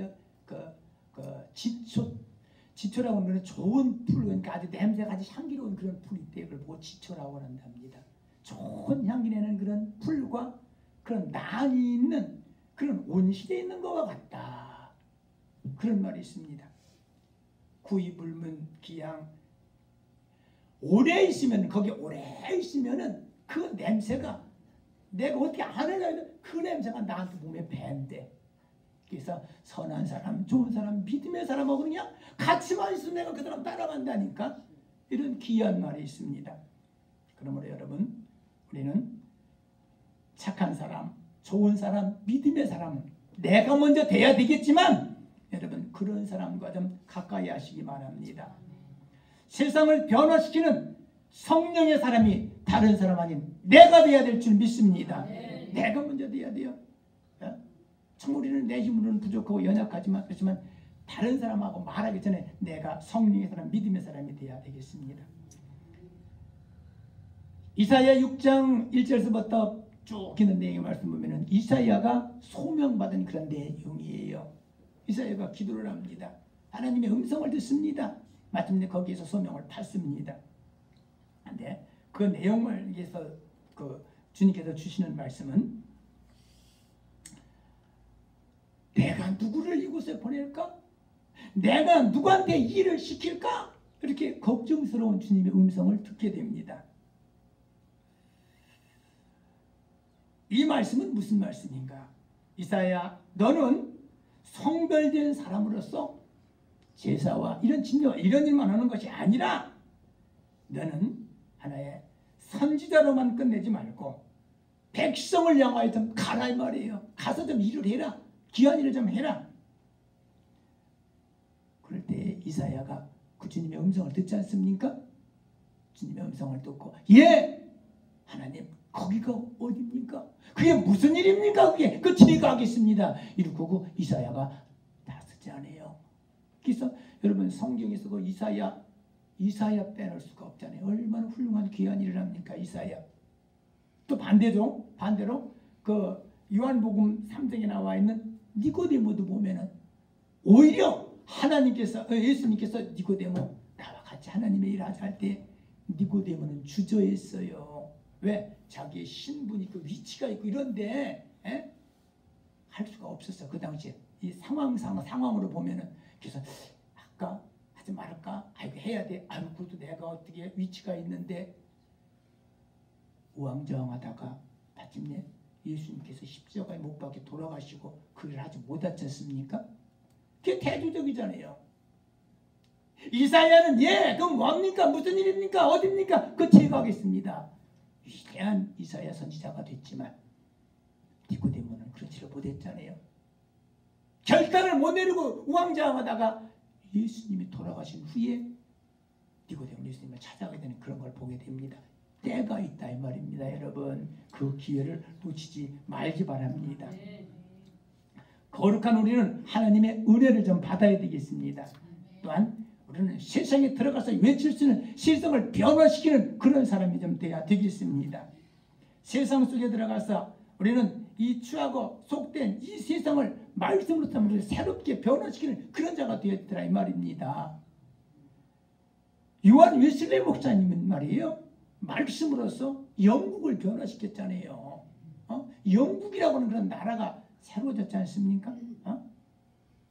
지초라고 하는 것은 좋은 풀, 그러니까 아주 냄새가 아주 향기로운 그런 풀이 있대요. 그걸 보고 지초라고 한답니다. 좋은 향기 내는 그런 풀과 그런 난이 있는 그런 온실에 있는 것과 같다. 그런 말이 있습니다. 구이불문 기양. 오래 있으면 거기 오래 있으면은 그 냄새가 내가 어떻게 안 하려고 그 냄새가 나한테 몸에 밴대. 그래서 선한 사람, 좋은 사람, 믿음의 사람하고 그냥 같이만 있으면 내가 그 사람 따라간다니까. 이런 귀한 말이 있습니다. 그러므로 여러분 우리는 착한 사람, 좋은 사람, 믿음의 사람은 내가 먼저 돼야 되겠지만 여러분 그런 사람과 좀 가까이 하시기 바랍니다. 세상을 변화시키는 성령의 사람이 다른 사람 아닌 내가 돼야 될 줄 믿습니다. 내가 먼저 돼야 돼요. 참 우리는 내 힘으로는 부족하고 연약하지만 그렇지만 다른 사람하고 말하기 전에 내가 성령의 사람, 믿음의 사람이 돼야 되겠습니다. 이사야 6장 1절에서부터 쭉 있는 내용의 말씀 보면은 이사야가 소명받은 그런 내용이에요. 이사야가 기도를 합니다. 하나님의 음성을 듣습니다. 마침내 거기에서 소명을 받습니다. 그런데 그 내용을 위해서 주님께서 주시는 말씀은 내가 누구를 이곳에 보낼까? 내가 누구한테 일을 시킬까? 이렇게 걱정스러운 주님의 음성을 듣게 됩니다. 이 말씀은 무슨 말씀인가? 이사야, 너는 성별된 사람으로서 제사와 이런 진료와 이런 일만 하는 것이 아니라 너는 하나의 선지자로만 끝내지 말고 백성을 향하여 좀 가라 이 말이에요. 가서 좀 일을 해라. 귀한 일을 좀 해라. 그럴 때 이사야가 그 주님의 음성을 듣지 않습니까? 주님의 음성을 듣고 예! 하나님 거기가 어디입니까? 그게 무슨 일입니까? 그게 그 제가 하겠습니다. 이러고 이사야가 나서지 않아요. 그래서 여러분 성경에서 그 이사야 빼놓을 수가 없잖아요. 얼마나 훌륭한 귀한 일을 합니까? 이사야. 또 반대로 그 요한복음 3장에 나와 있는 니고데모도 보면은 오히려 하나님께서 예수님께서 니고데모 나와 같이 하나님의 일을 할 때 니고데모는 주저했어요. 왜? 자기의 신분이 그 위치가 있고 이런데 할 수가 없었어. 그 당시에 이 상황으로 보면은. 그래서 할까 하지 말까? 아이고 해야 돼. 아이고 그래도 내가 어떻게 위치가 있는데 우왕좌왕하다가 마침내 예수님께서 십자가에 못 박혀 돌아가시고 그 일을 하지 못하셨습니까? 그게 대조적이잖아요. 이사야는 그럼 뭡니까? 무슨 일입니까? 어딥니까? 그 제거하겠습니다. 위대한 이사야 선지자가 됐지만 니고데모는 그렇지를 못했잖아요. 결단을 못 내리고 우왕좌왕하다가 예수님이 돌아가신 후에 니고데모는 예수님을 찾아가게 되는 그런 걸 보게 됩니다. 때가 있다 이 말입니다. 여러분 그 기회를 놓치지 말기 바랍니다. 거룩한 우리는 하나님의 은혜를 좀 받아야 되겠습니다. 또한 우리는 세상에 들어가서 외칠 수 있는 세상을 변화시키는 그런 사람이 좀 돼야 되겠습니다. 세상 속에 들어가서 우리는 이 추하고 속된 이 세상을 말씀으로서 우리를 새롭게 변화시키는 그런 자가 되어야 되라 이 말입니다. 요한 웨슬레이 목사님은 말이에요. 말씀으로서 영국을 변화시켰잖아요. 영국이라고 하는 그런 나라가 새로워졌지 않습니까?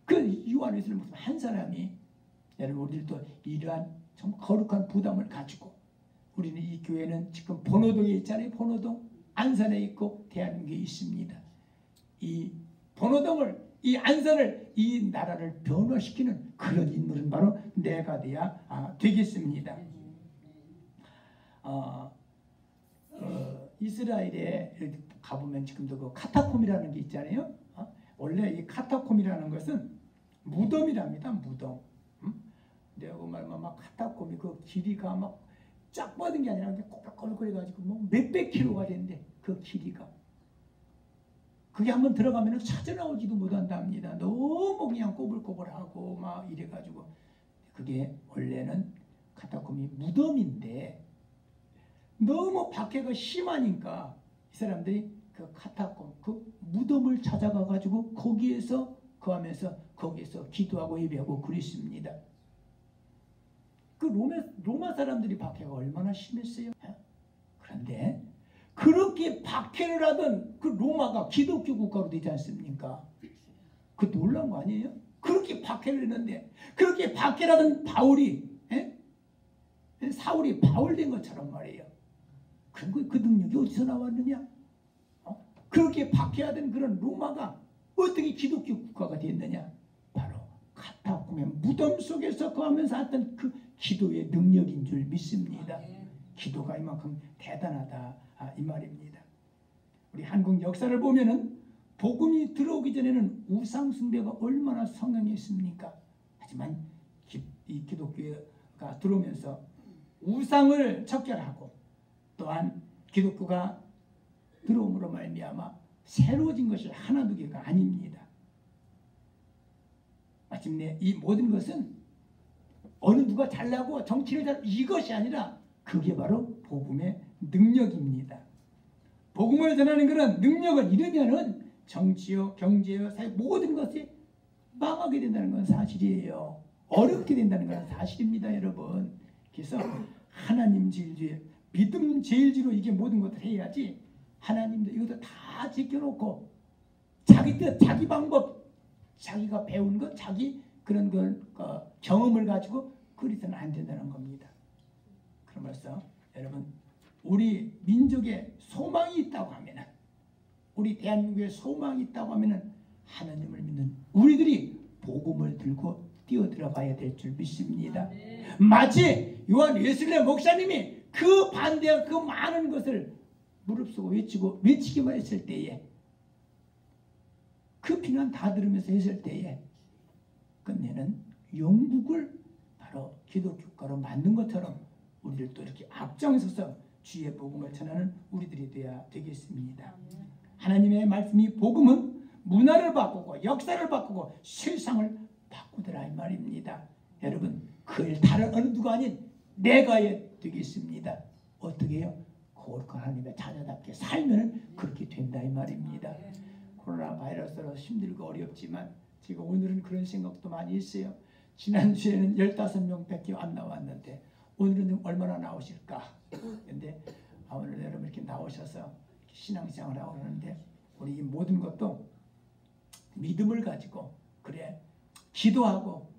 그 요한 웨슬레이 목사님 한 사람이 여러분 우리들도 이러한 정말 거룩한 부담을 가지고 우리는 이 교회는 지금 번호동에 있잖아요. 번호동 안산에 있고 대한민국에 있습니다. 이 번호동을 이 안산을 이 나라를 변화시키는 그런 인물은 바로 내가 돼야 되겠습니다. 이스라엘에 가보면 지금도 그 카타콤이라는 게 있잖아요. 원래 이 카타콤이라는 것은 무덤이랍니다. 무덤. 내가 그 말만 막 카타콤이 그 길이가 막 쫙 뻗은 게 아니라 꼬불꼬불거려가지고 뭐 몇백 킬로가 된대. 그 길이가. 그게 한번 들어가면 찾아 나오지도 못한답니다. 너무 그냥 꼬불꼬불하고 막 이래가지고 그게 원래는 카타콤이 무덤인데 너무 박해가 심하니까 이 사람들이 그 카타콤 그 무덤을 찾아가 가지고 거기에서 거하면서 거기에서 기도하고 예배하고 그랬습니다. 그 로마 사람들이 박해가 얼마나 심했어요. 그런데 그렇게 박해를 하던 그 로마가 기독교 국가로 되지 않습니까? 그 놀라운 거 아니에요? 그렇게 박해를 했는데 그렇게 박해를 하던 사울이 바울 된 것처럼 말이에요. 그 능력이 어디서 나왔느냐? 그렇게 박해하던 그런 로마가 어떻게 기독교 국가가 됐느냐? 바로 카타콤의 무덤 속에서 거하면서 했던 그 기도의 능력인 줄 믿습니다. 기도가 이만큼 대단하다 이 말입니다. 우리 한국 역사를 보면은 복음이 들어오기 전에는 우상 숭배가 얼마나 성행했습니까? 하지만 이 기독교가 들어오면서 우상을 척결하고 또한 기독교가 들어옴으로 말미암아 새로워진 것이 하나 두 개가 아닙니다. 마침내 이 모든 것은 어느 누가 잘나고 정치를 잘 이것이 아니라 그게 바로 복음의 능력입니다. 복음을 전하는 그런 능력을 잃으면은 정치요, 경제요, 사회 모든 것이 망하게 된다는 건 사실이에요. 어렵게 된다는 건 사실입니다, 여러분. 그래서 하나님 제일주의, 믿음 제일주의로 이게 모든 것을 해야지 하나님도 이것도 다 제껴놓고 자기 뜻, 자기 방법, 자기가 배운 것, 자기 그런 걸 경험을 가지고 그리서는 안 된다는 겁니다. 그러면서 여러분 우리 민족에 소망이 있다고 하면은 우리 대한민국에 소망이 있다고 하면은 하나님을 믿는 우리들이 복음을 들고 뛰어들어가야 될 줄 믿습니다. 마치 요한 웨슬레이 목사님이 그 반대한 그 많은 것을 무릅쓰고 외치기만 했을 때에 그 비난 다 들으면서 했을 때에 끝내는 영국을 바로 기독교가로 만든 것처럼 우리들도 이렇게 앞장서서 주의 복음을 전하는 우리들이 되어야 되겠습니다. 하나님의 말씀이 복음은 문화를 바꾸고 역사를 바꾸고 세상을 바꾸더라 이 말입니다. 여러분 그 일 다른 어느 누가 아닌 내가 해야 되겠습니다. 어떻게 해요? 거룩한 하나님의 자녀답게 살면 그렇게 된다 이 말입니다. 코로나 바이러스로 힘들고 어렵지만 지금 오늘은 그런 생각도 많이 있어요. 지난주에는 15명밖에 안 나왔는데 오늘은 얼마나 나오실까? 근데 오늘 여러분 이렇게 나오셔서 신앙생활을 하고 그러는데 우리 이 모든 것도 믿음을 가지고 그래 기도하고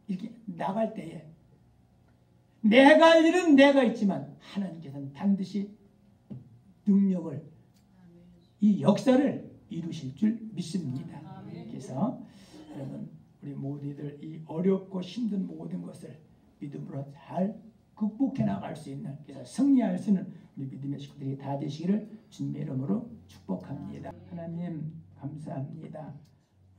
이렇게 나갈 때에 내가 할 일은 내가 있지만 하나님께서는 반드시 능력을 이 역사를 이루실 줄 믿습니다. 그래서 여러분 우리 모두들 이 어렵고 힘든 모든 것을 믿음으로 잘 극복해 나갈 수 있는 그래서 승리할 수 있는 우리 믿음의 식구들이 다 되시기를 주님의 이름으로 축복합니다. 하나님 감사합니다.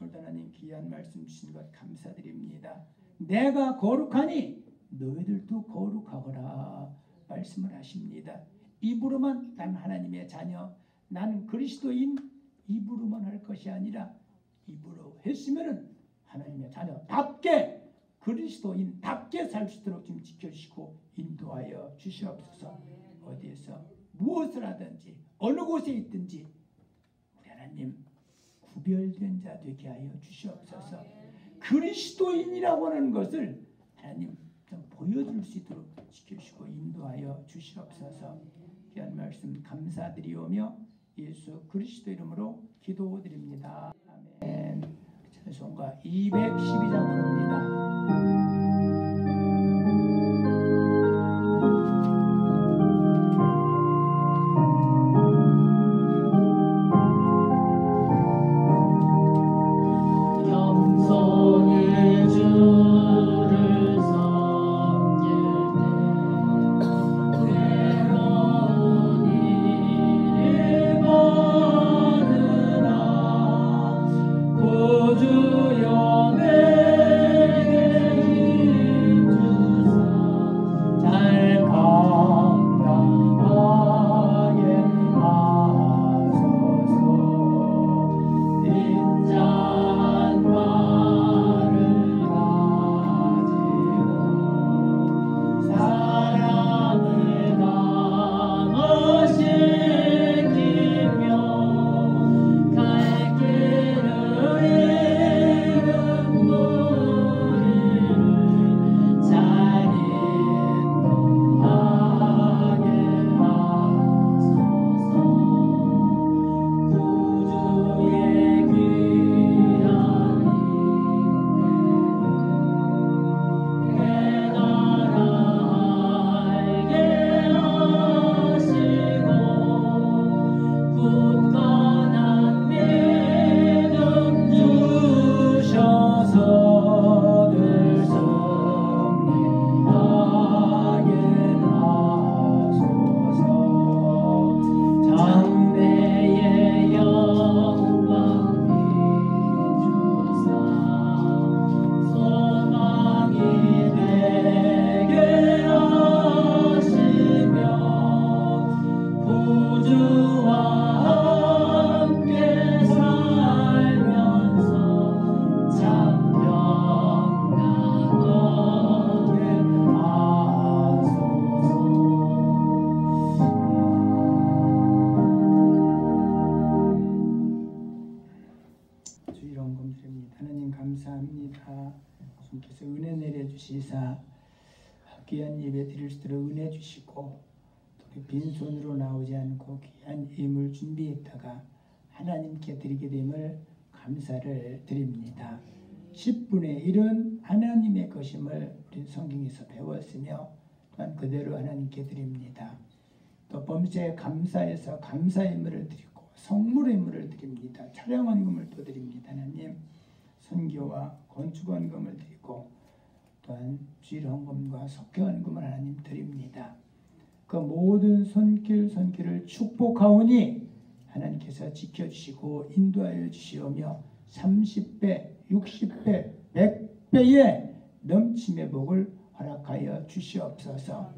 오늘도 하나님 귀한 말씀 주신 것 감사드립니다. 내가 거룩하니 너희들도 거룩하거라 말씀을 하십니다. 입으로만 난 하나님의 자녀 나는 그리스도인 입으로만 할 것이 아니라 입으로 했으면은 하나님의 자녀답게 그리스도인답게 살 수 있도록 좀 지켜주시고 인도하여 주시옵소서. 어디에서 무엇을 하든지 어느 곳에 있든지 우리 하나님 구별된 자 되게 하여 주시옵소서. 그리스도인이라고 하는 것을 하나님 좀 보여줄 수 있도록 지켜주시고 인도하여 주시옵소서. 귀한 말씀 감사드리오며 예수 그리스도 이름으로 기도드립니다. 아멘. 찬송가 212장 부릅니다. 주님께서 은혜 내려주시사 귀한 예배 드릴 수 있도록 은혜 주시고 또 빈손으로 나오지 않고 귀한 예물 준비했다가 하나님께 드리게 됨을 감사를 드립니다. 10분의 1은 하나님의 것임을 우리 성경에서 배웠으며 또한 그대로 하나님께 드립니다. 또 범죄에 감사해서 감사 예물을 드리고 성물 예물을 드립니다. 차량 헌금을 또 드립니다. 하나님 선교와 건축 헌금을 드리고 또한 주일 헌금과 석회 헌금을 하나님 드립니다. 그 모든 손길을 축복하오니 하나님께서 지켜주시고 인도하여 주시오며 30배, 60배, 100배의 넘침의 복을 허락하여 주시옵소서.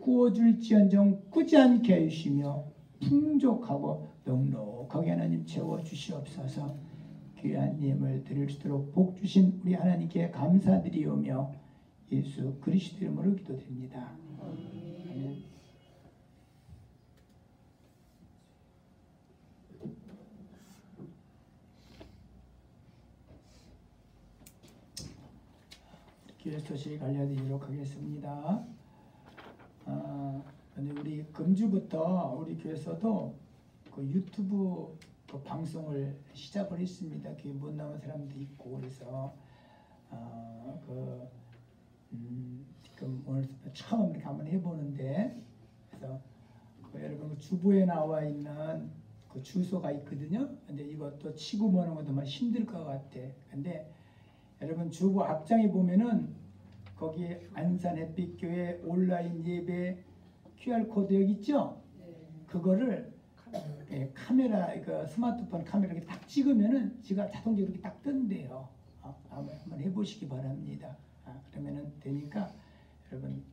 구워줄지언정 꾸지 않게 해주시며 풍족하고 넉넉하게 하나님 채워주시옵소서. 귀한 예물 드릴 수 있도록 복 주신 우리 하나님께 감사드리오며 예수 그리스도 이름으로 기도드립니다. 아멘. 기회 소식 알려드리도록 하겠습니다. 금주부터 우리 교회에서도 그 유튜브 그 방송을 시작을 했습니다. 교회 못 나온 사람도 있고 그래서 지금 오늘 처음 이렇게 한번 해보는데 그래서 여러분 그 주보에 나와 있는 그 주소가 있거든요. 근데 이것도 치고 보는 것도 막 힘들 것 같아. 근데 여러분 주보 앞장에 보면은 거기 안산 햇빛교회 온라인 예배 QR 코드 여기 있죠? 그거를 카메라, 그 스마트폰 카메라 이렇게 딱 찍으면은 지가 자동적으로 이렇게 딱 뜬대요. 한번 해보시기 바랍니다. 그러면은 되니까 여러분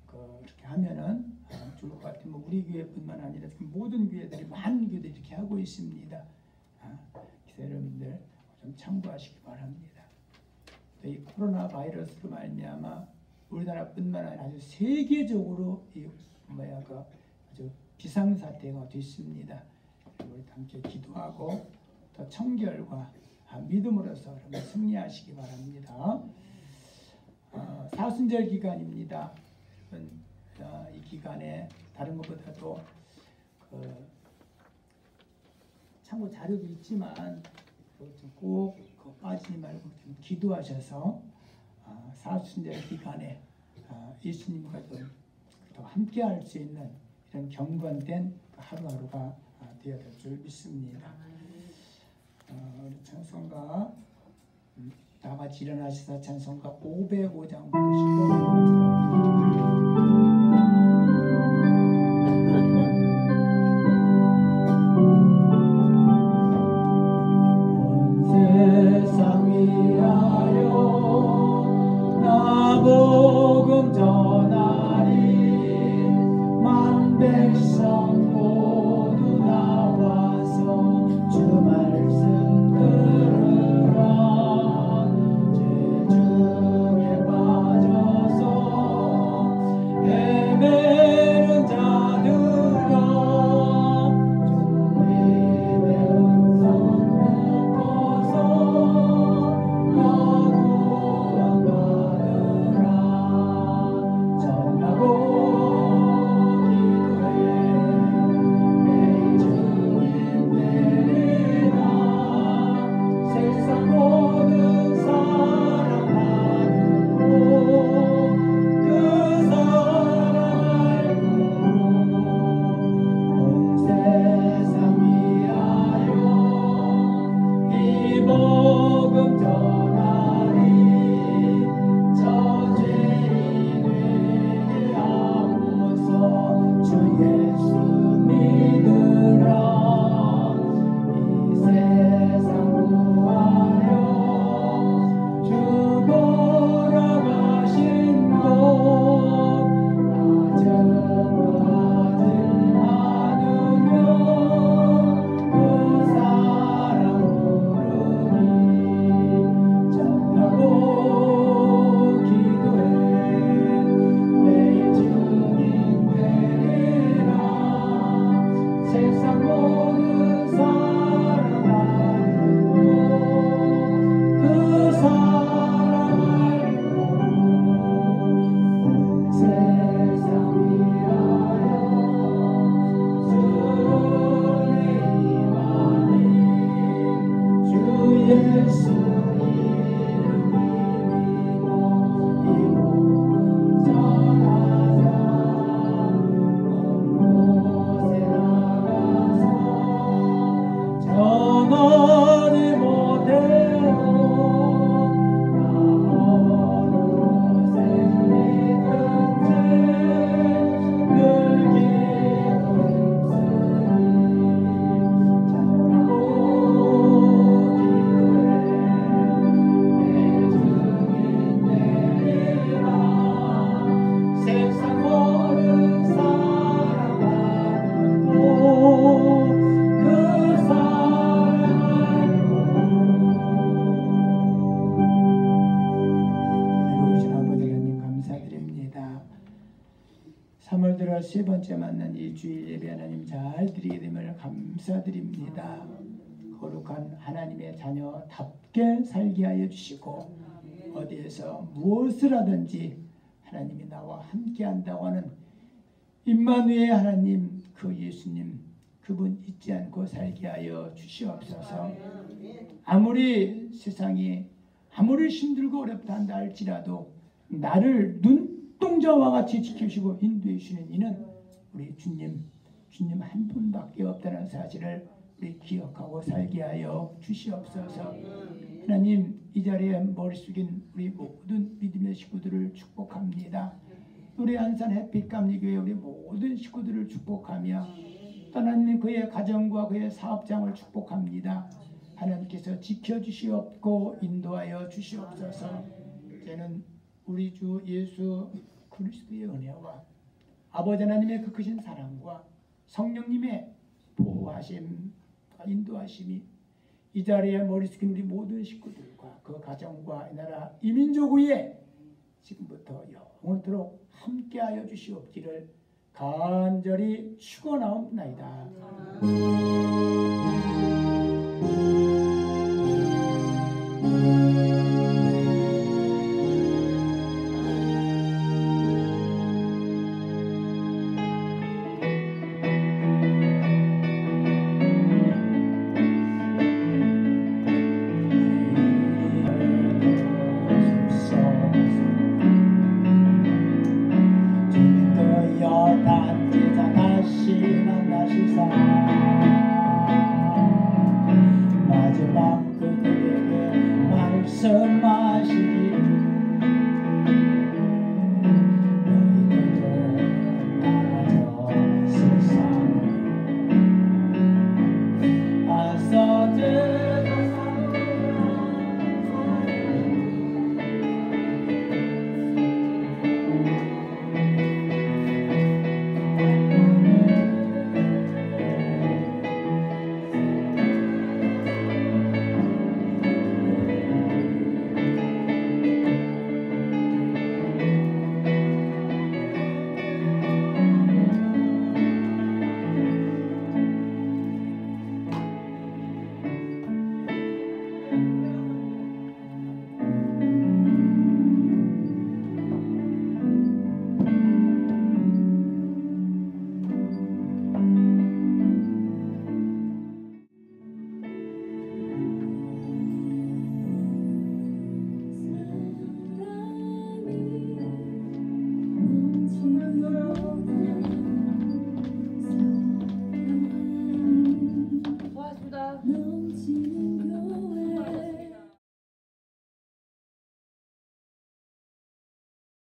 그렇게 하면은 좋을 것 같아요. 뭐 우리 교회뿐만 아니라 모든 교회들이 많은 교회들이 이렇게 하고 있습니다. 그래서 여러분들 좀 참고하시기 바랍니다. 이 코로나 바이러스로 말미암아 우리나라뿐만 아니라 아주 세계적으로 아주 비상사태가 됐습니다. 우리 함께 기도하고 더 청결과 믿음으로서 여러분 승리하시기 바랍니다. 사순절 기간입니다. 여러분, 이 기간에 다른 것보다도 참고 자료도 있지만 꼭 빠지지 말고 좀 기도하셔서 사순절 기간에 예수님과 좀 더 함께할 수 있는 이런 경건된 하루하루가 되어야 될 줄 믿습니다. 우리 찬송가 다 같이 일어나셔서 찬송가 505장 부르시고 세상 위하여 나 복음 전하리 만백성 모두 나와서 주 말씀 들으라 죄 중에 빠져서 헤매는 자들아 주님의 음성 듣고서 구원 받으라 전하고 기도해 매일 주님 되리라 세상 모든 사람 다 듣고 그 사랑 알고 온 세상 위하여 이 복음 전하리 저 죄인에게 하고서 주 예수 믿으라 이 세상 구하려 주 돌아가신 곳 아정하지 않으면 그 사랑 모르니 전하고 기도해 매일 주님 되리라 세상 모든 사랑 알고 그 사랑 알고 온 세상 위하여 주의 임하니 주 예수 이름 믿고 이 복음 전하자 온 곳에 나가서 전하지 못해도 나 어느 곳에 있든지 늘 기도 힘쓰니 전하고 기도해 매일 주님 되리라 세상 모든 사랑 다 듣고 그 사랑 알고 여러분 아버지 하나님 감사드립니다. 3월 들어 세 번째 만난 이 주일 예배 하나님 잘 드리게 됨을 감사드립니다. 거룩한 하나님의 자녀답게 살게 하여 주시고 어디에서 무엇을 하든지 하나님이 나와 함께 한다고 하는 임마누엘 하나님, 그 예수님, 그분 잊지 않고 살게 하여 주시옵소서. 아무리 세상이 아무리 힘들고 어렵다 한다 할지라도 나를 눈동자와 같이 지키시고 인도해 주시는 이는 우리 주님 한 분밖에 없다는 사실을 우리 기억하고 살게 하여 주시옵소서. 하나님, 이 자리에 머리 숙인 우리 모든 믿음의 식구들을 축복합니다. 우리 안산 햇빛 감리교회 우리 모든 식구들을 축복하며 하나님 그의 가정과 그의 사업장을 축복합니다. 하나님께서 지켜주시옵고 인도하여 주시옵소서. 이제는 우리 주 예수 그리스도의 은혜와 아버지 하나님의 그 크신 사랑과 성령님의 보호하심, 인도하심이 이 자리에 머리 숙인 우리 모든 식구들과 그 가정과 이 나라 이민족 위에 지금부터 영원토록 함께하여 주시옵기를 간절히 축원하옵나이다.